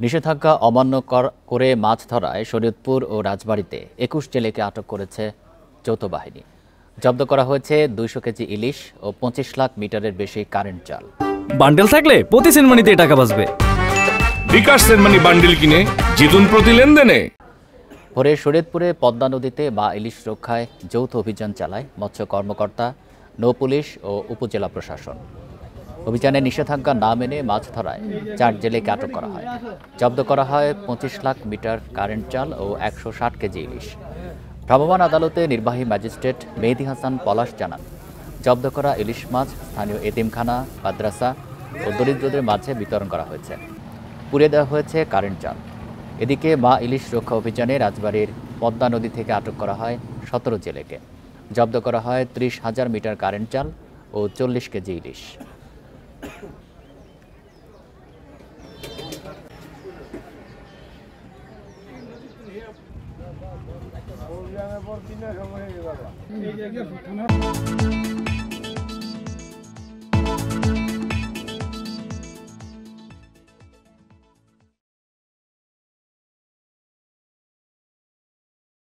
নিষেধাজ্ঞা অমান্য করে মাছ ধরায় শরীয়তপুর ও রাজবাড়ীতে ২১ জেলেকে আটক করেছে যৌথ বাহিনী। জব্দ করা হয়েছে ২০০ কেজি ইলিশ ও ২৫ লাখ মিটারের বেশি কারেন্ট জাল। বান্ডেল থাকলে প্রতি সেনমানিতে টাকা বাঁচবে। বিকাশ সেনমানি বান্ডেল কিনে জিতুন প্রতি লেনদেনে। ভোরে শরীয়তপুরে পদ্মা নদীতে মা ইলিশ রক্ষায় যৌথ অভিযান চালায় মৎস্য কর্মকর্তা, নৌ পুলিশ ও উপজেলা প্রশাসন। অভিযানে নিষেধাজ্ঞা না মেনে মাছ ধরায় ৪ জেলেকে আটক করা হয়। জব্দ করা হয় ২৫ লাখ মিটার কারেন্ট জাল ও ১৬০ কেজি ইলিশ। ভ্রাম্যমাণ আদালতে নির্বাহী ম্যাজিস্ট্রেট মেহেদী হাসান পলাশ জানান, জব্দ করা ইলিশ মাছ স্থানীয় এতিমখানা, মাদ্রাসা ও দরিদ্রদের মাঝে বিতরণ করা হয়েছে। পুড়িয়ে দেওয়া হয়েছে কারেন্ট জাল। এদিকে মা ইলিশ রক্ষা অভিযানে রাজবাড়ীর পদ্মা নদী থেকে আটক করা হয় ১৭ জেলেকে। জব্দ করা হয় ৩০,০০০ মিটার কারেন্ট জাল ও ৪০ কেজি ইলিশ। এই